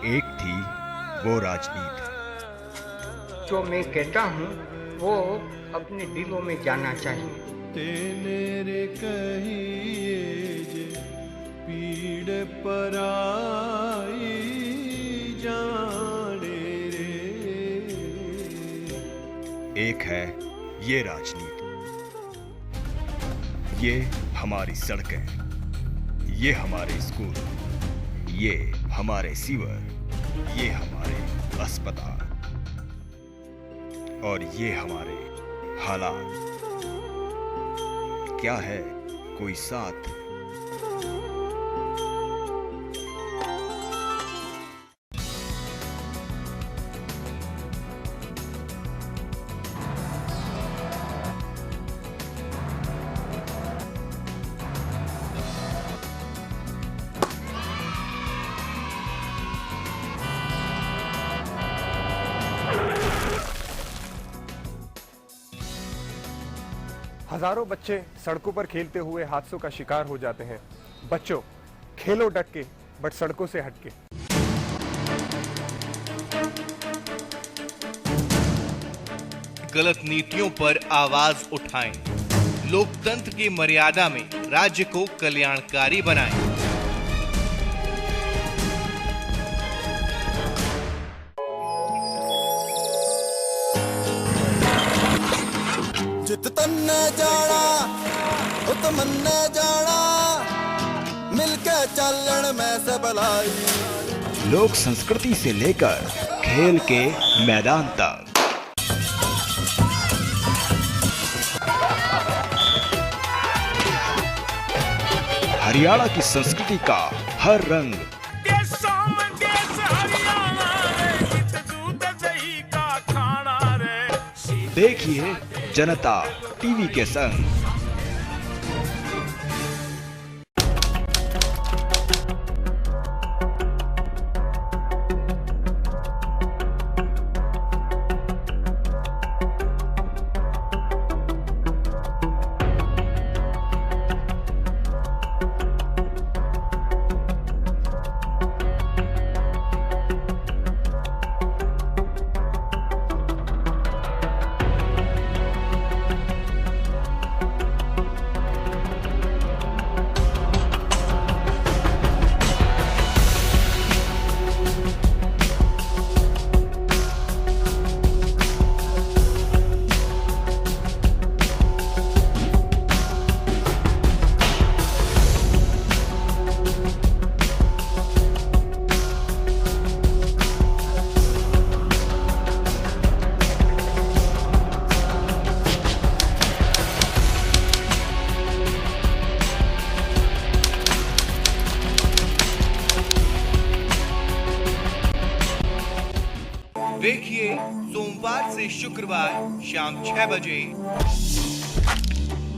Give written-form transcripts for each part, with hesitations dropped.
एक थी वो राजनीति। जो मैं कहता हूँ वो अपने दिलों में जाना चाहिए। तेरे कहिए जे पीड़ पराई जाने रे। एक है ये राजनीति, ये हमारी सड़कें, ये हमारे स्कूल, ये हमारे सीवर, ये हमारे अस्पताल और ये हमारे हालात। क्या है कोई साथ? हजारों बच्चे सड़कों पर खेलते हुए हादसों का शिकार हो जाते हैं। बच्चों, खेलो डट के, बट सड़कों से हटके। गलत नीतियों पर आवाज उठाएं, लोकतंत्र की मर्यादा में राज्य को कल्याणकारी बनाएं। जित तन्ने जाना उत मन्ने जाना, मिलके चलन में सब लाई। लोक संस्कृति से लेकर खेल के मैदान तक, हरियाणा की संस्कृति का हर रंग, देखिए जनता टीवी के संग। देखिए सोमवार से शुक्रवार शाम 6 बजे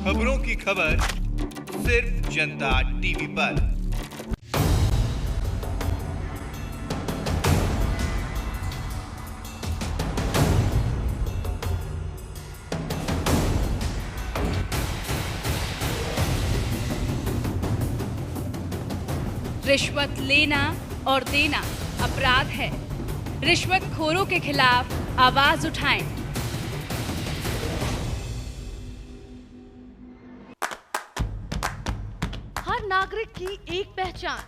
खबरों की खबर सिर्फ जनता टीवी पर। रिश्वत लेना और देना अपराध है। रिश्वतखोरों के खिलाफ आवाज उठाएं। हर नागरिक की एक पहचान,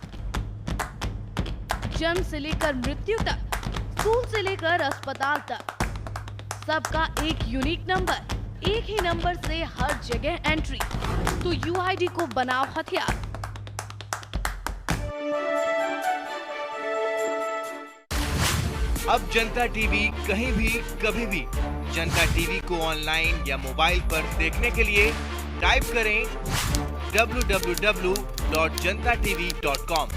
जन्म से लेकर मृत्यु तक, स्कूल से लेकर अस्पताल तक, सबका एक यूनिक नंबर। एक ही नंबर से हर जगह एंट्री, तो यूआईडी को बनाओ हथियार। अब जनता टीवी कहीं भी कभी भी जनता टीवी को ऑनलाइन या मोबाइल पर देखने के लिए टाइप करें www.jantatv.com।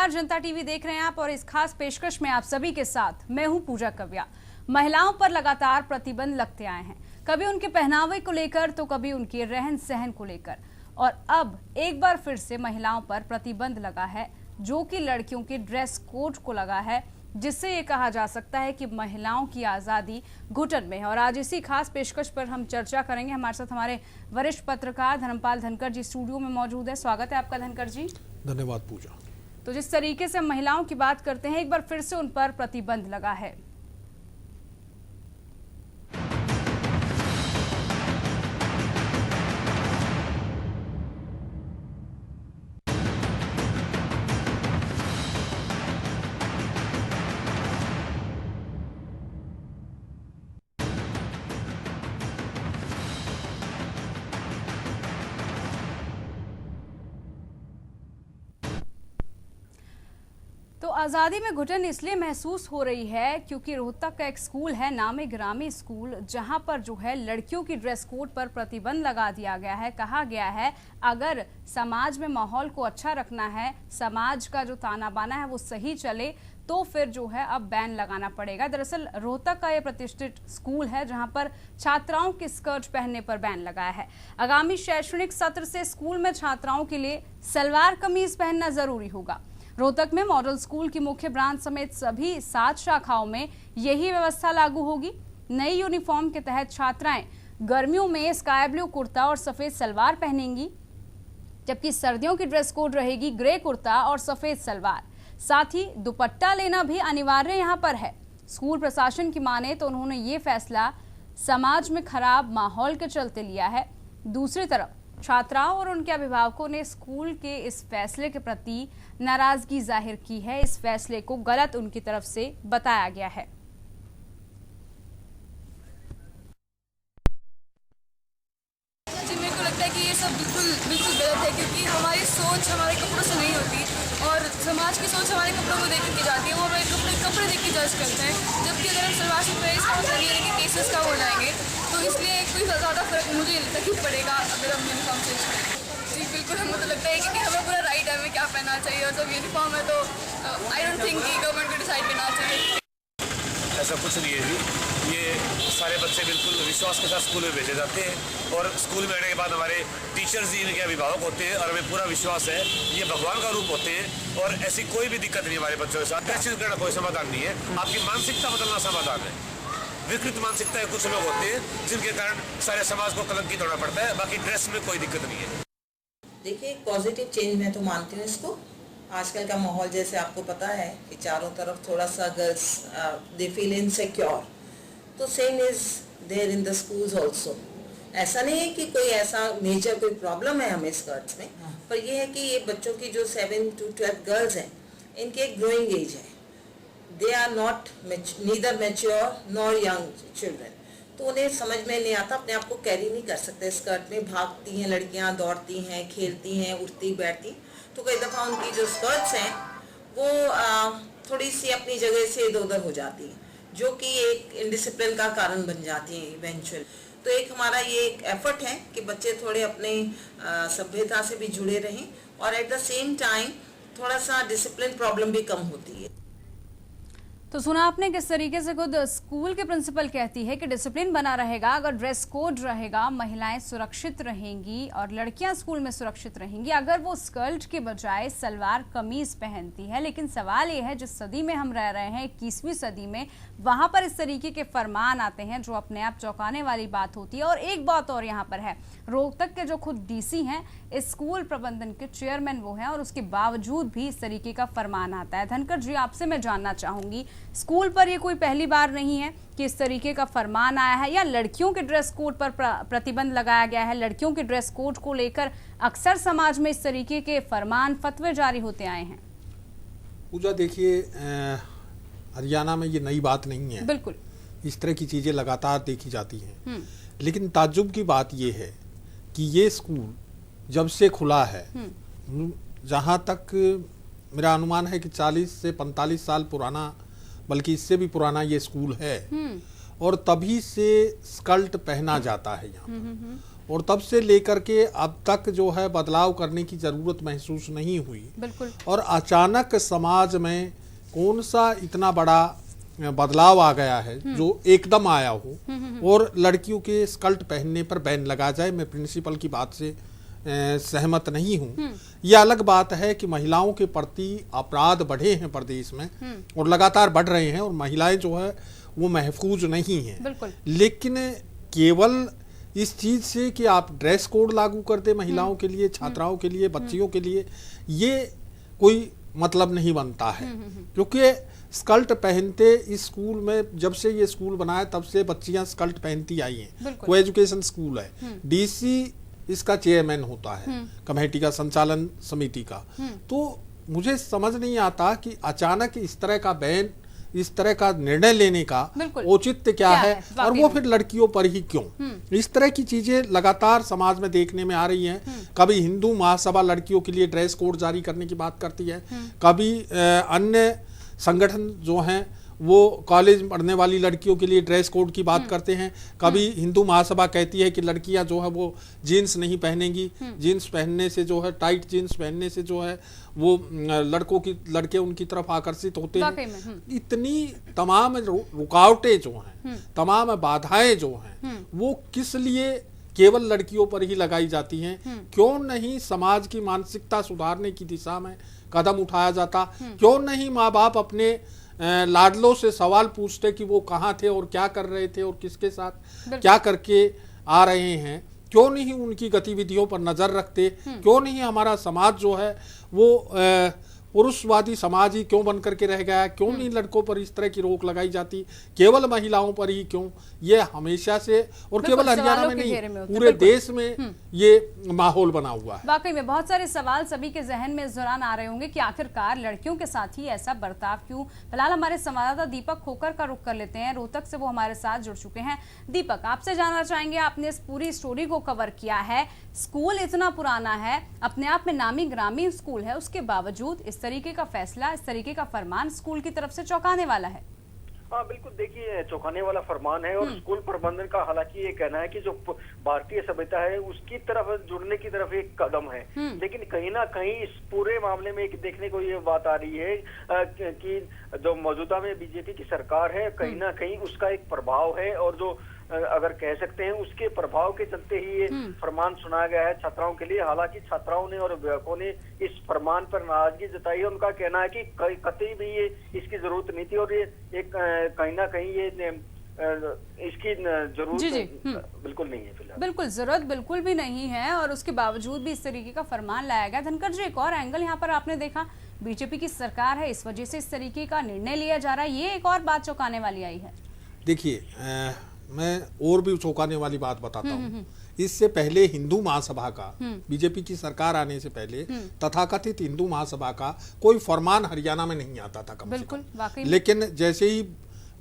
नमस्कार, जनता टीवी देख रहे हैं आप और इस खास पेशकश में आप सभी के साथ मैं हूं पूजा कव्या। महिलाओं पर लगातार प्रतिबंध लगते आए हैं, कभी उनके पहनावे को लेकर तो कभी उनके रहन सहन को लेकर, और अब एक बार फिर से महिलाओं पर प्रतिबंध लगा है जो कि लड़कियों के ड्रेस कोड को लगा है, जिससे ये कहा जा सकता है कि महिलाओं की आज़ादी घुटन में है। और आज इसी खास पेशकश पर हम चर्चा करेंगे। हमारे साथ हमारे वरिष्ठ पत्रकार धर्मपाल धनखड़ जी स्टूडियो में मौजूद है। स्वागत है आपका धनखड़ जी। धन्यवाद पूजा। तो जिस तरीके से हम महिलाओं की बात करते हैं, एक बार फिर से उन पर प्रतिबंध लगा है। तो आज़ादी में घुटन इसलिए महसूस हो रही है क्योंकि रोहतक का एक स्कूल है, नामी गिरामी स्कूल, जहां पर जो है लड़कियों की ड्रेस कोड पर प्रतिबंध लगा दिया गया है। कहा गया है अगर समाज में माहौल को अच्छा रखना है, समाज का जो ताना बाना है वो सही चले, तो फिर जो है अब बैन लगाना पड़ेगा। दरअसल रोहतक का ये प्रतिष्ठित स्कूल है जहां पर छात्राओं के स्कर्ट पहनने पर बैन लगाया है। आगामी शैक्षणिक सत्र से स्कूल में छात्राओं के लिए सलवार कमीज पहनना जरूरी होगा। रोहतक में मॉडल स्कूल की मुख्य ब्रांच समेत सभी 7 शाखाओं में यही व्यवस्था लागू होगी। नई यूनिफॉर्म के तहत छात्राएं गर्मियों में स्काई ब्लू कुर्ता और सफेद सलवार पहनेंगी, जबकि सर्दियों की ड्रेस कोड रहेगी ग्रे कुर्ता और सफेद सलवार। साथ ही दुपट्टा लेना भी अनिवार्य यहां पर है। स्कूल प्रशासन की माने तो उन्होंने ये फैसला समाज में खराब माहौल के चलते लिया है। दूसरी तरफ छात्राओं और उनके अभिभावकों ने स्कूल के इस फैसले के प्रति नाराजगी जाहिर की है। इस फैसले को गलत उनकी तरफ से बताया गया है। जी, मेरे को लगता है कि ये सब बिल्कुल गलत है, क्योंकि हमारी सोच हमारे कपड़ों से नहीं होती और समाज की सोच हमारे कपड़ों को देख के जाती है। वो हमारे कपड़े देख के जज करते हैं, जबकि अगर हम सलवार सूट में इसका मतलब ये है कि केसेस का हो जाएंगे, तो इसलिए कोई ज़्यादा फर्क मुझे नहीं लगता कि पड़ेगा अगर हम यूनिफॉर्म चेंज करें। जी बिल्कुल, हमको तो लगता है कि हमें पूरा राइट है हमें क्या पहनना चाहिए, और जब यूनिफॉर्म है तो आई डोंट थिंक कि गवर्नमेंट को डिसाइड करना चाहिए। ऐसा कुछ नहीं है जी, ये सारे बच्चे बिल्कुल विश्वास के साथ स्कूल में भेजे जाते हैं और स्कूल में आने के बाद हमारे टीचर्स जी इनके अभिभावक होते हैं और हमें पूरा विश्वास है ये भगवान का रूप होते हैं और ऐसी कोई भी दिक्कत नहीं हमारे बच्चों के साथ। ड्रेसिंग करना कोई समाधान नहीं है, आपकी मानसिकता बदलना समाधान है। विकृत मानसिकता है कुछ लोग होते हैं जिनके कारण सारे समाज को कलंकित होना पड़ता है, बाकी ड्रेस में कोई दिक्कत नहीं है। देखिए, पॉजिटिव चेंज मैं तो मानती हूँ इसको। आजकल का माहौल जैसे आपको पता है कि चारों तरफ थोड़ा सा गर्ल्स दे फील इनसिक्योर, तो same is there in the schools also. ऐसा नहीं है कि कोई ऐसा मेजर कोई प्रॉब्लम है हमें स्कर्ट्स में, पर यह है कि ये बच्चों की जो 7 to 12 गर्ल्स हैं, इनकी एक ग्रोइंग एज है। They are not neither mature nor young children, तो उन्हें समझ में नहीं आता, अपने आप को कैरी नहीं कर सकते स्कर्ट में। भागती हैं लड़कियां, दौड़ती हैं, खेलती हैं, उठती बैठती, तो कई दफ़ा उनकी जो स्कर्ट्स हैं वो थोड़ी सी अपनी जगह से इधर उधर हो जाती हैं, जो कि एक इनडिसिप्लिन का कारण बन जाती हैं इवेंचुअल। तो एक हमारा ये एक एफर्ट है कि बच्चे थोड़े अपने सभ्यता से भी जुड़े रहें और एट द सेम टाइम थोड़ा सा डिसिप्लिन प्रॉब्लम भी कम होती है। तो सुना आपने किस तरीके से खुद स्कूल के प्रिंसिपल कहती है कि डिसिप्लिन बना रहेगा, अगर ड्रेस कोड रहेगा महिलाएं सुरक्षित रहेंगी और लड़कियां स्कूल में सुरक्षित रहेंगी अगर वो स्कर्ट के बजाय सलवार कमीज पहनती है। लेकिन सवाल ये है, जिस सदी में हम रह रहे हैं 21वीं सदी में, वहां पर इस तरीके के फरमान आते हैं जो अपने आप चौंकाने वाली बात होती है। और एक बात और यहाँ पर है, रोहतक के जो खुद डीसी हैं, इस स्कूल प्रबंधन के चेयरमैन वो हैं और उसके बावजूद भी इस तरीके का फरमान आता है। धनखड़ जी, आपसे मैं जानना चाहूंगी, स्कूल पर ये कोई पहली बार नहीं है कि इस तरीके का फरमान आया है या लड़कियों के ड्रेस कोड पर प्रतिबंध लगाया गया है? लड़कियों के ड्रेस कोड को लेकर अक्सर समाज में इस तरीके के फरमान फतवे जारी होते आए हैं। पूजा, देखिए, हरियाणा में ये नई बात नहीं है, बिल्कुल इस तरह की चीजें लगातार देखी जाती हैं। लेकिन ताज्जुब की बात ये है कि ये स्कूल जब से खुला है, जहाँ तक मेरा अनुमान है कि 40 से 45 साल पुराना, बल्कि इससे भी पुराना ये स्कूल है, और तभी से स्कर्ट पहना जाता है यहाँ। और तब से लेकर के अब तक जो है बदलाव करने की जरूरत महसूस नहीं हुई। बिल्कुल। और अचानक समाज में कौन सा इतना बड़ा बदलाव आ गया है जो एकदम आया हो और लड़कियों के स्कर्ट पहनने पर बैन लगा जाए। मैं प्रिंसिपल की बात से सहमत नहीं हूँ। यह अलग बात है कि महिलाओं के प्रति अपराध बढ़े हैं प्रदेश में और लगातार बढ़ रहे हैं और महिलाएं जो है वो महफूज नहीं हैं। लेकिन केवल इस चीज से कि आप ड्रेस कोड लागू कर दे महिलाओं के लिए, छात्राओं के लिए, बच्चियों के लिए, ये कोई मतलब नहीं बनता है। क्योंकि स्कर्ट पहनते इस स्कूल में, जब से ये स्कूल बना है तब से बच्चियां स्कर्ट पहनती आई हैं। को एजुकेशन स्कूल है, डीसी इसका चेयरमैन होता है, कमेटी का, संचालन समिति का। तो मुझे समझ नहीं आता कि अचानक इस तरह का बैन, इस तरह का निर्णय लेने का औचित्य क्या है और वो फिर लड़कियों पर ही क्यों। इस तरह की चीजें लगातार समाज में देखने में आ रही हैं। कभी हिंदू महासभा लड़कियों के लिए ड्रेस कोड जारी करने की बात करती है, कभी अन्य संगठन जो हैं वो कॉलेज पढ़ने वाली लड़कियों के लिए ड्रेस कोड की बात करते हैं, कभी हिंदू महासभा कहती है कि लड़कियां जो है वो जीन्स नहीं पहनेंगी, जीन्स पहनने से जो है, टाइट जीन्स पहनने से जो है वो लड़के उनकी तरफ आकर्षित होते हैं। इतनी तमाम रुकावटें जो हैं, तमाम बाधाएं जो हैं, वो किस लिए केवल लड़कियों पर ही लगाई जाती हैं? क्यों नहीं समाज की मानसिकता सुधारने की दिशा में कदम उठाया जाता? क्यों नहीं माँ बाप अपने लाडलों से सवाल पूछते कि वो कहाँ थे और क्या कर रहे थे और किसके साथ क्या करके आ रहे हैं? क्यों नहीं उनकी गतिविधियों पर नजर रखते? क्यों नहीं हमारा समाज जो है वो पुरुषवादी समाज ही क्यों बन करके रह गया? क्यों नहीं लड़कों पर इस तरह की रोक लगाई जाती? केवल महिलाओं पर ही क्यों? ये हमेशा से, और केवल हरियाणा में नहीं, पूरे देश में ये माहौल बना हुआ है। वाकई में बहुत सारे सवाल सभी के जहन में इस दौरान आ रहे होंगे कि आखिरकार लड़कियों के साथ ही ऐसा बर्ताव क्यों। फिलहाल हमारे संवाददाता दीपक खोकर का रुख कर लेते हैं, रोहतक से वो हमारे साथ जुड़ चुके हैं। दीपक, आपसे जानना चाहेंगे, आपने इस पूरी स्टोरी को कवर किया है, स्कूल इतना पुराना है, अपने आप में नामी ग्रामी स्कूल है, उसके बावजूद इस तरीके का फैसला, इस तरीके का फरमान स्कूल की तरफ से चौंकाने वाला है। हाँ बिल्कुल, देखिए चौंकाने वाला फरमान है और स्कूल प्रबंधन का हालांकि ये कहना है कि जो भारतीय सभ्यता है उसकी तरफ जुड़ने की तरफ एक कदम है। लेकिन कहीं ना कहीं इस पूरे मामले में एक देखने को ये बात आ रही है कि जो मौजूदा में बीजेपी की सरकार है, कहीं ना कहीं उसका एक प्रभाव है और जो अगर कह सकते हैं उसके प्रभाव के चलते ही ये फरमान सुनाया गया है छात्राओं के लिए। हालांकि छात्राओं ने और अभिभावकों ने इस फरमान पर नाराजगी जताई है। उनका कहना है कि कतई भी ये इसकी जरूरत नहीं थी और ये एक कहीं ना कहीं ये इसकी जरूरत बिल्कुल नहीं है। फिलहाल बिल्कुल जरूरत बिल्कुल भी नहीं है और उसके बावजूद भी इस तरीके का फरमान लाया गया। धनकर जी, एक और एंगल यहाँ पर आपने देखा, बीजेपी की सरकार है, इस वजह से इस तरीके का निर्णय लिया जा रहा है, ये एक और बात चौंकाने वाली आई है। देखिए, मैं और भी चौंकाने वाली बात बताता हूँ। इससे पहले हिंदू महासभा का, बीजेपी की सरकार आने से पहले तथाकथित हिंदू महासभा का कोई फरमान हरियाणा में नहीं आता था कम से कम। लेकिन जैसे ही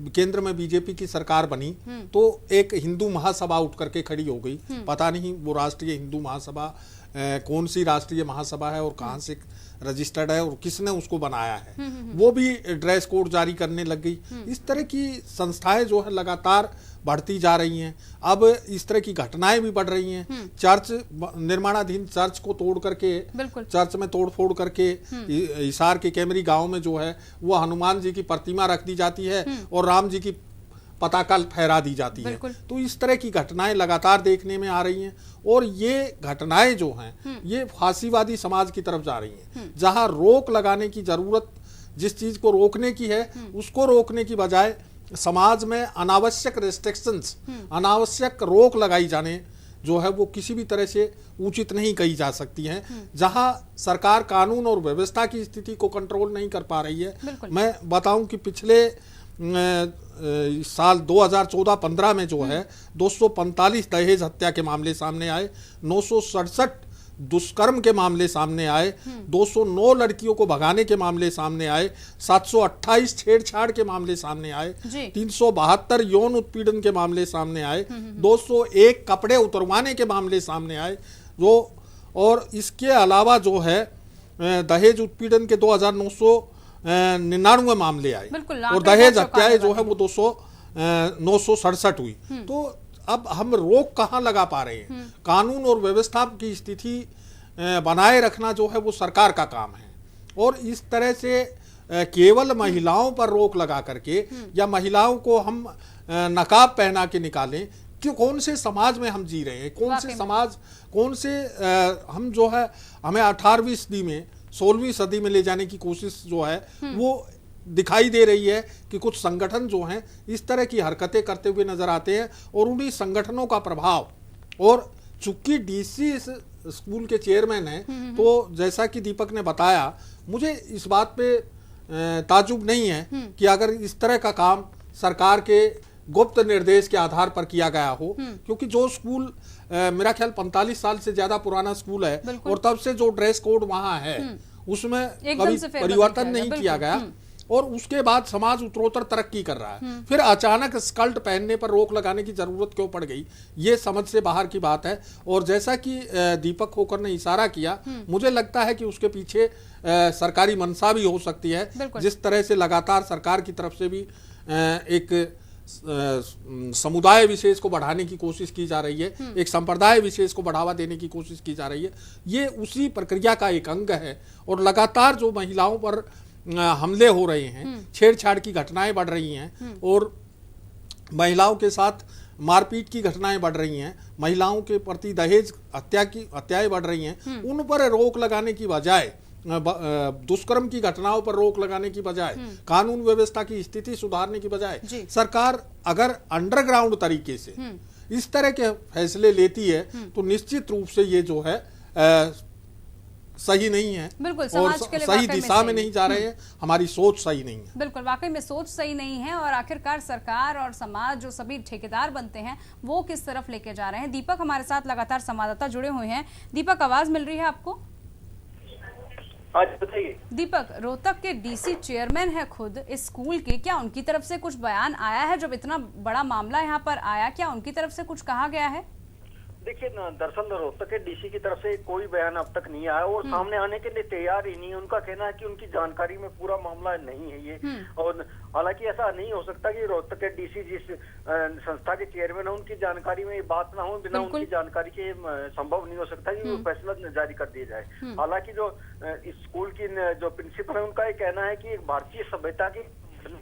केंद्र में बीजेपी की सरकार बनी तो एक हिंदू महासभा उठ करके खड़ी हो गई। पता नहीं वो राष्ट्रीय हिंदू महासभा कौन सी राष्ट्रीय महासभा है और कहां से रजिस्टर्ड है और किसने उसको बनाया है, वो भी ड्रेस कोड जारी करने लग गई। इस तरह की संस्थाएं जो है लगातार बढ़ती जा रही हैं। अब इस तरह की घटनाएं भी बढ़ रही हैं। चर्च, निर्माणाधीन चर्च को तोड़ करके, चर्च में तोड़फोड़ करके हिसार के कैमरी गांव में जो है वो हनुमान जी की प्रतिमा रख दी जाती है और राम जी की पताका फहरा दी जाती है। तो इस तरह की घटनाएं लगातार देखने में आ रही हैं और ये घटनाएं जो हैं ये फांसीवादी समाज की तरफ जा रही हैं। जहां रोक लगाने की जरूरत, जिस चीज को रोकने की है उसको रोकने की बजाय समाज में अनावश्यक रेस्ट्रिक्शंस, अनावश्यक रोक लगाई जाने जो है वो किसी भी तरह से उचित नहीं कही जा सकती हैं। जहां सरकार कानून और व्यवस्था की स्थिति को कंट्रोल नहीं कर पा रही है। मैं बताऊं कि पिछले साल 2014-15 में जो है 245 दहेज हत्या के मामले सामने आए, 967 दुष्कर्म के मामले सामने आए, 209 लड़कियों को भगाने के मामले सामने आए, 728 छेड़छाड़ के मामले सामने आए, 372 यौन उत्पीड़न के मामले सामने आए, 201 कपड़े उतरवाने के मामले सामने आए। जो और इसके अलावा जो है दहेज उत्पीड़न के 2999 मामले आए और दहेज हत्याएं जो है वो 967 हुई। तो अब हम रोक कहाँ लगा पा रहे हैं? कानून और व्यवस्था की स्थिति बनाए रखना जो है वो सरकार का काम है, और इस तरह से केवल महिलाओं पर रोक लगा करके या महिलाओं को हम नकाब पहना के निकालें कि कौन से समाज में हम जी रहे हैं, कौन से समाज, कौन से हम जो है हमें 18वीं सदी में 16वीं सदी में ले जाने की कोशिश जो है वो दिखाई दे रही है कि कुछ संगठन जो हैं इस तरह की हरकतें करते हुए नजर आते हैं, और उन्हीं संगठनों का प्रभाव, और चूंकि डीसी इस स्कूल के चेयरमैन हैं तो जैसा कि दीपक ने बताया, मुझे इस बात पे ताजुब नहीं है कि अगर इस तरह का काम सरकार के गुप्त निर्देश के आधार पर किया गया हो, क्योंकि जो स्कूल मेरा ख्याल 45 साल से ज्यादा पुराना स्कूल है और तब से जो ड्रेस कोड वहां है उसमें कभी परिवर्तन नहीं किया गया, और उसके बाद समाज उत्तरोत्तर तरक्की कर रहा है, फिर अचानक स्कर्ट पहनने पर रोक लगाने की जरूरत क्यों पड़ गई, ये समझ से बाहर की बात है। और जैसा कि दीपक खोकर ने इशारा किया, मुझे लगता है कि उसके पीछे सरकारी मंशा भी हो सकती है, जिस तरह से लगातार सरकार की तरफ से भी एक समुदाय विशेष को बढ़ाने की कोशिश की जा रही है, एक संप्रदाय विशेष को बढ़ावा देने की कोशिश की जा रही है, ये उसी प्रक्रिया का एक अंग है। और लगातार जो महिलाओं पर हमले हो रहे हैं, छेड़छाड़ की घटनाएं बढ़ रही हैं, और महिलाओं के साथ मारपीट की घटनाएं बढ़ रही हैं, महिलाओं के प्रति दहेज हत्याएं बढ़ रही हैं, उन पर रोक लगाने की बजाय, दुष्कर्म की घटनाओं पर रोक लगाने की बजाय, कानून व्यवस्था की स्थिति सुधारने की बजाय सरकार अगर अंडरग्राउंड तरीके से इस तरह के फैसले लेती है तो निश्चित रूप से ये जो है सही नहीं है, बिल्कुल, और सही दिशा में नहीं जा रहे हैं, हमारी सोच सही नहीं है। बिल्कुल, वाकई में सोच सही नहीं है, और आखिरकार सरकार और समाज जो सभी ठेकेदार बनते हैं वो किस तरफ लेके जा रहे हैं। दीपक हमारे साथ लगातार संवाददाता जुड़े हुए हैं। दीपक, आवाज मिल रही है आपको? बताइए। दीपक, रोहतक के डीसी चेयरमैन है खुद इस स्कूल के, क्या उनकी तरफ से कुछ बयान आया है? जब इतना बड़ा मामला यहाँ पर आया, क्या उनकी तरफ से कुछ कहा गया है? देखिए, दरअसल रोहतक के डीसी की तरफ से कोई बयान अब तक नहीं आया, और सामने आने के लिए तैयार ही नहीं है। उनका कहना है कि उनकी जानकारी में पूरा मामला नहीं है ये, और हालांकि ऐसा नहीं हो सकता कि रोहतक के डीसी जिस संस्था के चेयरमैन है उनकी जानकारी में ये बात ना हो, बिना उनकी जानकारी के संभव नहीं हो सकता कि वो फैसला जारी कर दिया जाए। हालांकि जो इस स्कूल की जो प्रिंसिपल है उनका ये कहना है कि एक भारतीय सभ्यता की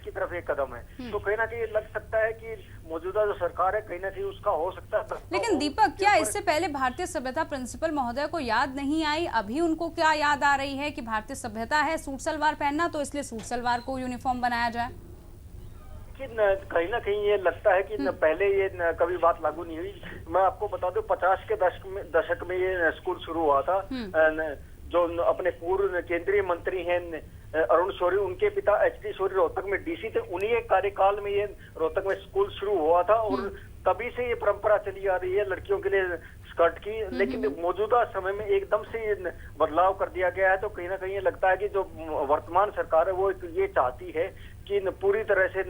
तरफ एक कदम है, तो कहीं ना कहीं लग सकता है कि मौजूदा जो सरकार है कहीं ना कहीं उसका हो सकता है। लेकिन दीपक, क्या इससे पहले भारतीय सभ्यता प्रिंसिपल महोदय को याद नहीं आई? अभी उनको क्या याद आ रही है कि भारतीय सभ्यता है सूट सलवार पहनना, तो इसलिए सूट सलवार को यूनिफॉर्म बनाया जाए? कहीं ना कहीं ये लगता है कि पहले ये कभी बात लागू नहीं हुई। मैं आपको बता दूं, 50 के दशक में ये स्कूल शुरू हुआ था। जो अपने पूर्व केंद्रीय मंत्री हैं अरुण शौरी, उनके पिता HD शौरी रोहतक में डीसी थे, उन्हीं एक कार्यकाल में ये रोहतक में स्कूल शुरू हुआ था, और तभी से ये परंपरा चली आ रही है लड़कियों के लिए स्कर्ट की। लेकिन मौजूदा समय में एकदम से ये बदलाव कर दिया गया है, तो कहीं ना कहीं ये लगता है कि जो वर्तमान सरकार है वो ये चाहती है कि पूरी तरह से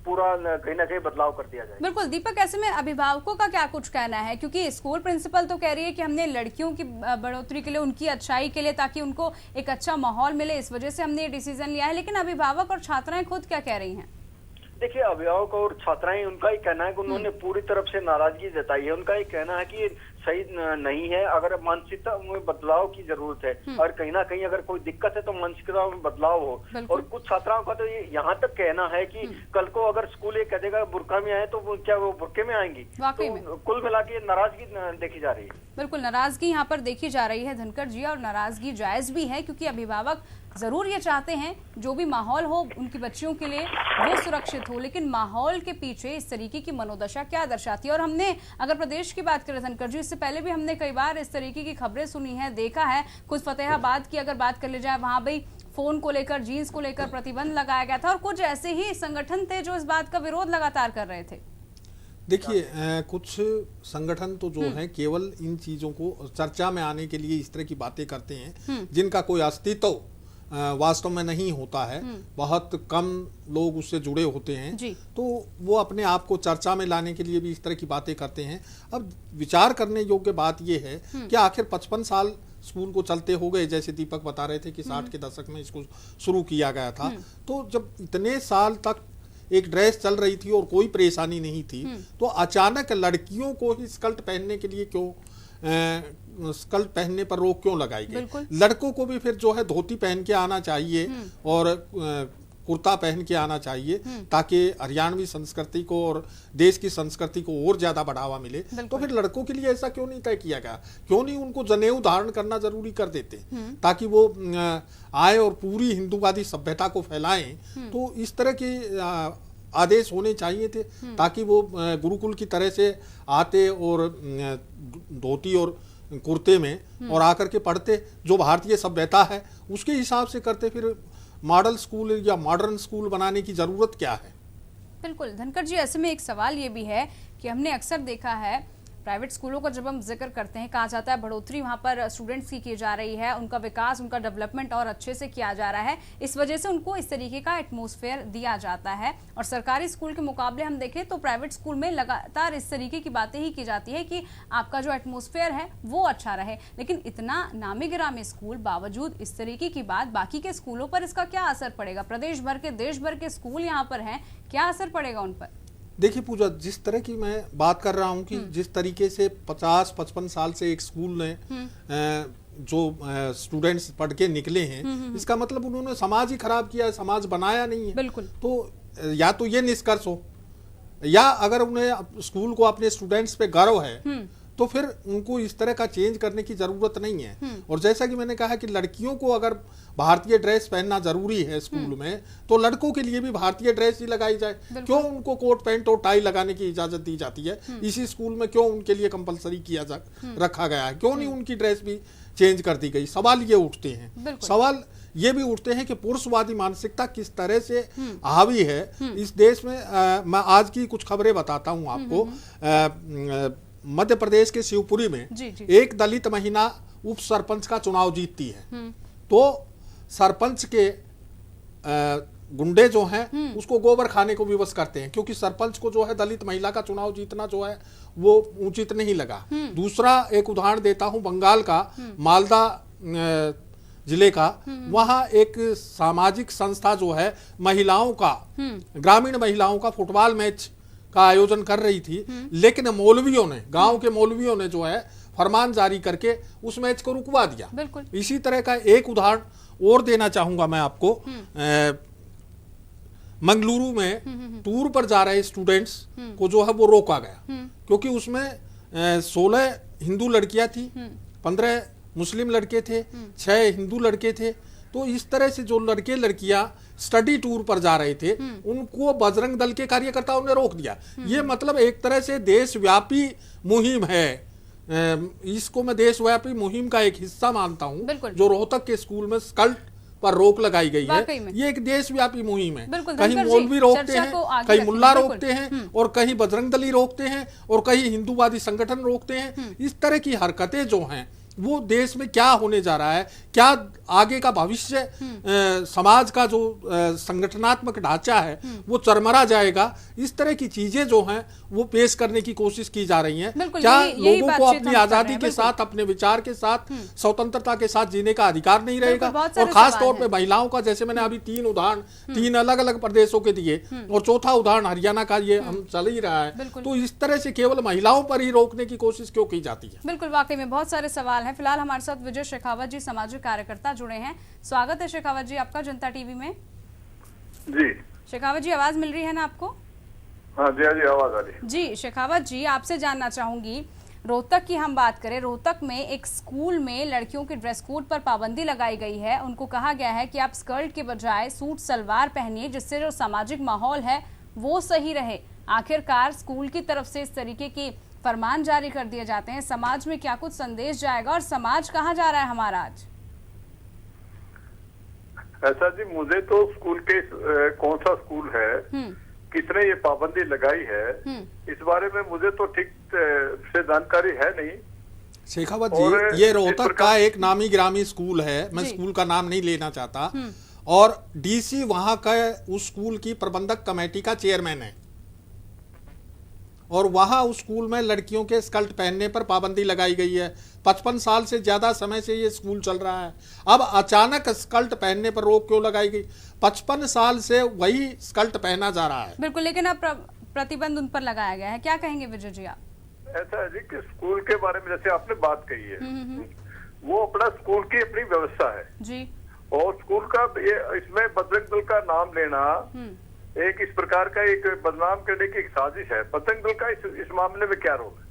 पूरा कहीं ना कहीं बदलाव कर दिया जाए। बिल्कुल दीपक, ऐसे में अभिभावकों का क्या कुछ कहना है? क्योंकि स्कूल प्रिंसिपल तो कह रही है कि हमने लड़कियों की बढ़ोतरी के लिए, उनकी अच्छाई के लिए, ताकि उनको एक अच्छा माहौल मिले, इस वजह से हमने ये डिसीजन लिया है। लेकिन अभिभावक और छात्राएं खुद क्या कह रही हैं? देखिए, अभिभावक और छात्राएं, उनका ही कहना है कि उन्होंने पूरी तरफ से नाराजगी जताई है। उनका ही कहना है कि ये सही नहीं है, अगर मानसिकता में बदलाव की जरूरत है, और कहीं ना कहीं अगर कोई दिक्कत है तो मानसिकता में बदलाव हो। और कुछ छात्राओं का तो ये यहाँ तक कहना है कि कल को अगर स्कूल ये कह देगा बुर्का में आए, तो क्या वो बुर्के में आएंगी? तो कुल मिला के नाराजगी देखी जा रही है। बिल्कुल, नाराजगी यहाँ पर देखी जा रही है धनकर जी, और नाराजगी जायज भी है, क्योंकि अभिभावक जरूर ये चाहते हैं जो भी माहौल हो उनकी बच्चियों के लिए वो सुरक्षित हो, लेकिन माहौल के पीछे इस तरीके की मनोदशा क्या दर्शाती है। और हमने अगर प्रदेश की बात करें धनकर जी, इससे पहले भी हमने कई बार इस तरीके की खबरें सुनी है, देखा है। खुद फतेहाबाद की अगर बात कर ली जाए, वहां भी फोन को लेकर, जीन्स को लेकर प्रतिबंध लगाया गया था, और कुछ ऐसे ही संगठन थे जो इस बात का विरोध लगातार कर रहे थे। देखिए, कुछ संगठन तो जो है केवल इन चीजों को चर्चा में आने के लिए इस तरह की बातें करते हैं, जिनका कोई अस्तित्व वास्तव में नहीं होता है, बहुत कम लोग उससे जुड़े होते हैं, तो वो अपने आप को चर्चा में लाने के लिए भी इस तरह की बातें करते हैं। अब विचार करने योग्य बात यह है कि आखिर 55 साल स्कूल को चलते हो गए, जैसे दीपक बता रहे थे कि 60 के दशक में इसको शुरू किया गया था, तो जब इतने साल तक एक ड्रेस चल रही थी और कोई परेशानी नहीं थी, तो अचानक लड़कियों को ही स्कर्ट पहनने के लिए क्यों स्कर्ट पहनने पर रोक क्यों लगाई गई? लड़कों को भी फिर जो है धोती पहन के आना चाहिए और कुर्ता पहन के आना चाहिए, ताकि हरियाणवी संस्कृति को और देश की संस्कृति को और ज्यादा बढ़ावा मिले। तो फिर लड़कों के लिए ऐसा क्यों नहीं तय किया गया? क्यों नहीं उनको जनेऊ धारण करना जरूरी कर देते, ताकि वो आए और पूरी हिंदूवादी सभ्यता को फैलाएं? तो इस तरह के आदेश होने चाहिए थे, ताकि वो गुरुकुल की तरह से आते और धोती और कुर्ते में और आकर के पढ़ते, जो भारतीय सभ्यता है उसके हिसाब से करते। फिर मॉडल स्कूल या मॉडर्न स्कूल बनाने की जरूरत क्या है? बिल्कुल धनकर जी, ऐसे में एक सवाल ये भी है कि हमने अक्सर देखा है प्राइवेट स्कूलों का जब हम जिक्र करते हैं, कहा जाता है बढ़ोतरी वहाँ पर स्टूडेंट्स की जा रही है, उनका विकास, उनका डेवलपमेंट और अच्छे से किया जा रहा है, इस वजह से उनको इस तरीके का एटमॉस्फेयर दिया जाता है। और सरकारी स्कूल के मुकाबले हम देखें तो प्राइवेट स्कूल में लगातार इस तरीके की बातें ही की जाती है कि आपका जो एटमॉस्फेयर है वो अच्छा रहे। लेकिन इतना नामी गिरामी स्कूल, बावजूद इस तरीके की बात, बाकी के स्कूलों पर इसका क्या असर पड़ेगा? प्रदेश भर के, देश भर के स्कूल यहाँ पर हैं, क्या असर पड़ेगा उन पर? देखिए पूजा, जिस तरह की मैं बात कर रहा हूं कि जिस तरीके से 50-55 साल से एक स्कूल ने जो स्टूडेंट्स पढ़ के निकले हैं, इसका मतलब उन्होंने समाज ही खराब किया है, समाज बनाया नहीं है। बिल्कुल। तो या तो ये निष्कर्ष हो, या अगर उन्हें स्कूल को अपने स्टूडेंट्स पे गर्व है तो फिर उनको इस तरह का चेंज करने की जरूरत नहीं है। और जैसा कि मैंने कहा कि लड़कियों को अगर भारतीय ड्रेस पहनना जरूरी है स्कूल में, तो लड़कों के लिए भी भारतीय ड्रेस ही लगाई जाए। क्यों उनको कोट पैंट और टाई लगाने की इजाजत दी जाती है? इसी स्कूल में क्यों उनके लिए कंपलसरी रखा गया है? क्यों नहीं उनकी ड्रेस भी चेंज कर दी गई? सवाल ये उठते हैं। सवाल ये भी उठते हैं कि पुरुषवादी मानसिकता किस तरह से हावी है इस देश में। मैं आज की कुछ खबरें बताता हूं आपको। मध्य प्रदेश के शिवपुरी में एक दलित महिला उप सरपंच का चुनाव जीतती है, तो सरपंच के गुंडे जो हैं उसको गोबर खाने को विवश करते हैं, क्योंकि सरपंच को जो है दलित महिला का चुनाव जीतना जो है वो उचित नहीं लगा। दूसरा एक उदाहरण देता हूं, बंगाल का मालदा जिले का, वहां एक सामाजिक संस्था जो है महिलाओं का, ग्रामीण महिलाओं का फुटबॉल मैच का आयोजन कर रही थी, लेकिन मौलवियों ने, गांव के मौलवियों ने जो है फरमान जारी करके उस मैच को रुकवा दिया। इसी तरह का एक उदाहरण और देना चाहूंगा मैं आपको। मंगलुरु में टूर पर जा रहे स्टूडेंट्स को जो है वो रोका गया, क्योंकि उसमें 16 हिंदू लड़कियां थी, 15 मुस्लिम लड़के थे, 6 हिंदू लड़के थे। तो इस तरह से जो लड़के लड़कियां स्टडी टूर पर जा रहे थे उनको बजरंग दल के कार्यकर्ताओं ने रोक दिया। ये मतलब एक तरह से देशव्यापी मुहिम है। इसको मैं देशव्यापी मुहिम का एक हिस्सा मानता हूं, जो रोहतक के स्कूल में स्कर्ट पर रोक लगाई गई है। ये एक देशव्यापी मुहिम है। कहीं मौलवी रोकते हैं, कहीं मुल्ला रोकते हैं, और कहीं बजरंग दली रोकते हैं, और कहीं हिंदूवादी संगठन रोकते हैं। इस तरह की हरकतें जो हैं वो देश में क्या होने जा रहा है, क्या आगे का भविष्य समाज का जो संगठनात्मक ढांचा है वो चरमरा जाएगा। इस तरह की चीजें जो हैं वो पेश करने की कोशिश की जा रही हैं। क्या लोगों को अपनी आजादी के साथ, अपने विचार के साथ, स्वतंत्रता के साथ जीने का अधिकार नहीं रहेगा? और खास तौर पे महिलाओं का, जैसे मैंने अभी 3 उदाहरण 3 अलग अलग प्रदेशों के दिए, और चौथा उदाहरण हरियाणा का ये हम चल ही रहा है। तो इस तरह से केवल महिलाओं पर ही रोकने की कोशिश क्यों की जाती है? बिल्कुल, वाकई में बहुत सारे सवाल हैं। फिलहाल हमारे साथ विजय शेखावत जी, सामाजिक कार्यकर्ता, जुड़े हैं। स्वागत है शेखावत जी आपका जनता टीवी में। जी शेखावत जी, आवाज मिल रही है ना आपको? हाँ जी, आवाज आ रही। जी शेखावत जी, आपसे जानना चाहूंगी, रोहतक की हम बात करें, रोहतक में एक स्कूल में लड़कियों के ड्रेस कोड पर पाबंदी लगाई गई है। उनको कहा गया है कि आप स्कर्ट के बजाय सूट सलवार पहनिए, जिससे जो सामाजिक माहौल है वो सही रहे। आखिरकार स्कूल की तरफ से इस तरीके की फरमान जारी कर दिए जाते हैं, समाज में क्या कुछ संदेश जाएगा, और समाज कहाँ जा रहा है हमारा आज? ऐसा जी, मुझे तो स्कूल के कौन सा स्कूल है, किसने ये पाबंदी लगाई है, इस बारे में मुझे तो ठीक से जानकारी है नहीं। शेखावत जी, ये रोहतक का एक नामी ग्रामी स्कूल है, मैं स्कूल का नाम नहीं लेना चाहता, और डीसी वहां का उस स्कूल की प्रबंधक कमेटी का चेयरमैन है, और वहाँ उस स्कूल में लड़कियों के स्कर्ट पहनने पर पाबंदी लगाई गई है। 55 साल से ज़्यादा समय से ये स्कूल चल रहा है, अब अचानक स्कर्ट पहनने पर रोक क्यों लगाई गई? 55 साल से वही स्कर्ट पहना जा रहा है। बिल्कुल, लेकिन अब प्रतिबंध उन पर लगाया गया है, क्या कहेंगे विजय जी आप? ऐसा है जी कि स्कूल के बारे में जैसे आपने बात कही है, वो अपना स्कूल की अपनी व्यवस्था है जी, और स्कूल का ये इसमें बजरंग दल का नाम लेना एक इस प्रकार का एक बदनाम करने की एक साजिश है। बजरंग दल का इस मामले में क्या रोल है?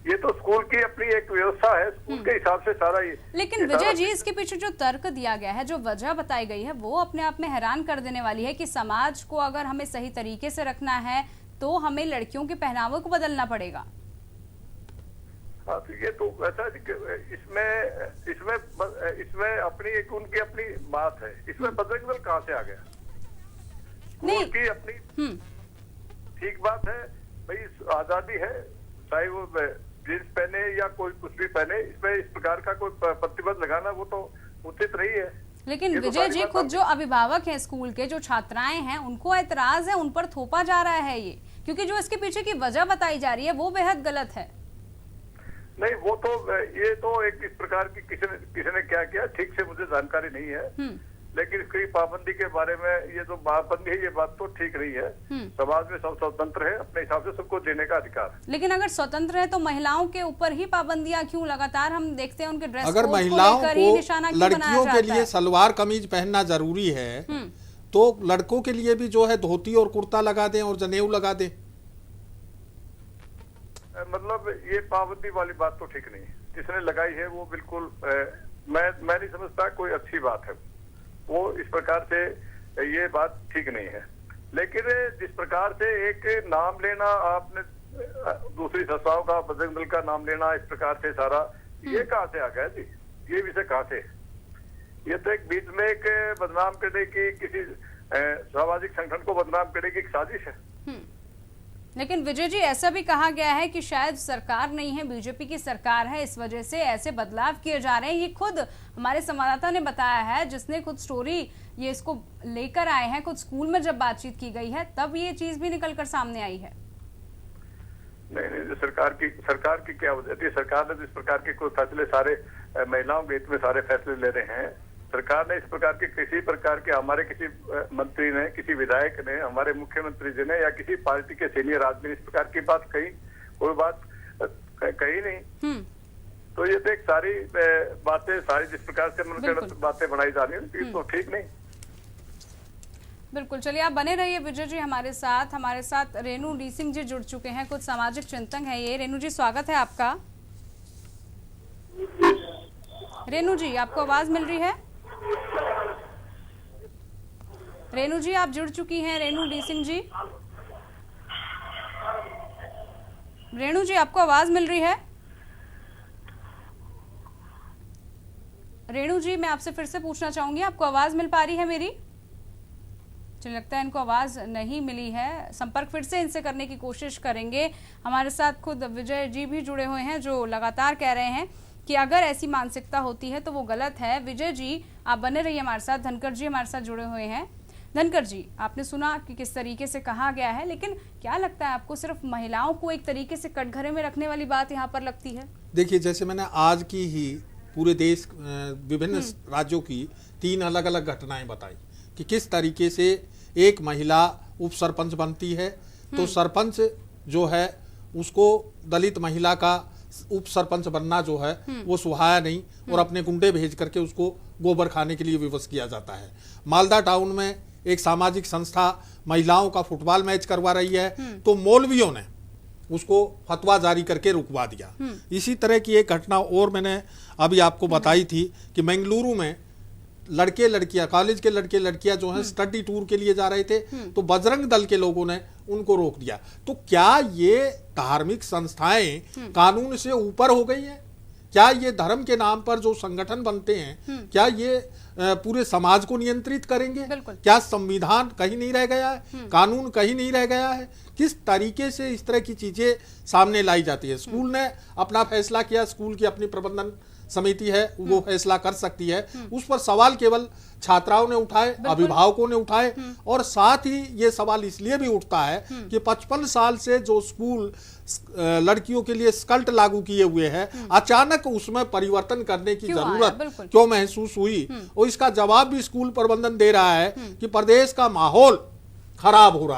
ये तो स्कूल की अपनी एक व्यवस्था है, स्कूल के हिसाब से सारा ये। लेकिन विजय जी, इसके पीछे जो तर्क दिया गया है, जो वजह बताई गई है, वो अपने आप में हैरान कर देने वाली है कि समाज को अगर हमें सही तरीके से रखना है तो हमें लड़कियों के पहनावे को बदलना पड़ेगा। हाँ, तो ये तो वैसा इसमें अपनी एक उनकी अपनी बात है। इसमें बजरंग दल कहाँ से आ गया? स्कूल की अपनी ठीक बात है भाई, आजादी है, चाहे वो जींस पहने या कोई कुछ भी पहने, इसमें इस प्रकार का कोई प्रतिबंध लगाना वो तो उचित नहीं है। लेकिन विजय जी, खुद जो अभिभावक हैं स्कूल के, जो छात्राएं हैं, उनको ऐतराज है, उन पर थोपा जा रहा है ये, क्योंकि जो इसके पीछे की वजह बताई जा रही है वो बेहद गलत है। नहीं, वो तो ये तो एक इस प्रकार की किसी ने क्या किया ठीक से मुझे जानकारी नहीं है, लेकिन इसकी पाबंदी के बारे में ये जो पाबंदी है ये बात तो ठीक नहीं है। समाज में सब स्वतंत्र है, अपने हिसाब से सबको जीने का अधिकार है। लेकिन अगर स्वतंत्र है तो महिलाओं के ऊपर ही पाबंदियां क्यों लगातार हम देखते हैं? उनके ड्रेस अगर महिलाओं को लड़कियों के लिए सलवार कमीज पहनना जरूरी है तो लड़कों के लिए भी जो है धोती और कुर्ता लगा दें और जनेऊ लगा दें। मतलब ये पाबंदी वाली बात तो ठीक नहीं है, जिसने लगाई है वो बिल्कुल मैं नहीं समझता कोई अच्छी बात है। वो इस प्रकार से ये बात ठीक नहीं है। लेकिन जिस प्रकार से एक नाम लेना, आपने दूसरी संस्थाओं का बजरंग दल का नाम लेना, इस प्रकार से सारा ये कहाँ से आ गया जी? ये विषय कहाँ से? ये तो एक बीच में एक बदनाम करने की, किसी सामाजिक संगठन को बदनाम करने की एक साजिश है। लेकिन विजय जी, ऐसा भी कहा गया है कि शायद सरकार नहीं है, बीजेपी की सरकार है, इस वजह से ऐसे बदलाव किए जा रहे हैं। ये खुद हमारे संवाददाता ने बताया है, जिसने खुद स्टोरी ये इसको लेकर आए हैं। खुद स्कूल में जब बातचीत की गई है तब ये चीज भी निकलकर सामने आई है। नहीं, सरकार की क्या वजह थी? सरकार ने जिस प्रकार के कोई फैसले सारे महिलाओं के हित में सारे फैसले ले रहे हैं, सरकार ने इस प्रकार के किसी प्रकार के हमारे किसी मंत्री ने, किसी विधायक ने, हमारे मुख्यमंत्री जी ने या किसी पार्टी के सीनियर आदमी ने इस प्रकार की बात कही, कोई बात कही नहीं। तो ये तो एक सारी बातें, सारी जिस प्रकार से मनगढ़ंत बातें बनाई जा रही है तो ठीक नहीं। बिल्कुल, चलिए आप बने रहिए विजय जी हमारे साथ रेणु डी सिंह जी जुड़ चुके हैं, कुछ सामाजिक चिंतक हैं ये। रेणु जी, स्वागत है आपका। रेणु जी, आपको आवाज मिल रही है? रेणु जी, आप जुड़ चुकी हैं। रेणु डी सिंह जी, रेणु जी, आपको आवाज मिल रही है? रेणु जी, मैं आपसे फिर से पूछना चाहूंगी, आपको आवाज मिल पा रही है मेरी? चलिए, लगता है इनको आवाज नहीं मिली है। संपर्क फिर से इनसे करने की कोशिश करेंगे। हमारे साथ खुद विजय जी भी जुड़े हुए हैं, जो लगातार कह रहे हैं कि अगर ऐसी मानसिकता होती है तो वो गलत है। विजय जी, आप बने रहिए हमारे साथ। धनकर जी हमारे साथ जुड़े हुए हैं। धनकर जी, आपने सुना कि किस तरीके से कहा गया है, लेकिन क्या लगता है आपको, सिर्फ महिलाओं को एक तरीके से कटघरे में रखने वाली बात यहाँ पर लगती है? देखिए, जैसे मैंने आज की ही पूरे देश विभिन्न राज्यों की 3 अलग अलग घटनाएं बताई कि किस तरीके से एक महिला उप सरपंच बनती है तो सरपंच जो है उसको दलित महिला का उप सरपंच बनना जो है वो सुहाया नहीं और अपने गुंडे भेज करके उसको गोबर खाने के लिए विवश किया जाता है। मालदा टाउन में एक सामाजिक संस्था महिलाओं का फुटबॉल मैच करवा रही है तो मौलवियों ने उसको फतवा जारी करके रुकवा दिया। इसी तरह की एक घटना और मैंने अभी आपको बताई थी कि बेंगलुरु में लड़के लड़कियां, कॉलेज के लड़के लड़कियां जो हैं स्टडी टूर के लिए जा रहे थे तो बजरंग दल के लोगों ने उनको रोक दिया। तो क्या ये धार्मिक संस्थाएं कानून से ऊपर हो गई हैं? क्या ये धर्म के नाम पर जो संगठन बनते हैं क्या ये पूरे समाज को नियंत्रित करेंगे? क्या संविधान कहीं नहीं रह गया है? कानून कहीं नहीं रह गया है? किस तरीके से इस तरह की चीजें सामने लाई जाती है? स्कूल ने अपना फैसला किया, स्कूल की अपनी प्रबंधन समिति है वो फैसला कर सकती है। उस पर सवाल केवल छात्राओं ने उठाए, अभिभावकों ने उठाए, और साथ ही ये सवाल इसलिए भी उठता है कि 55 साल से जो स्कूल लड़कियों के लिए स्कल्ट लागू किए हुए हैं, अचानक उसमें परिवर्तन करने की जरूरत क्यों महसूस हुई, और इसका जवाब भी स्कूल प्रबंधन दे रहा है कि प्रदेश का माहौल खराब हो रहा है।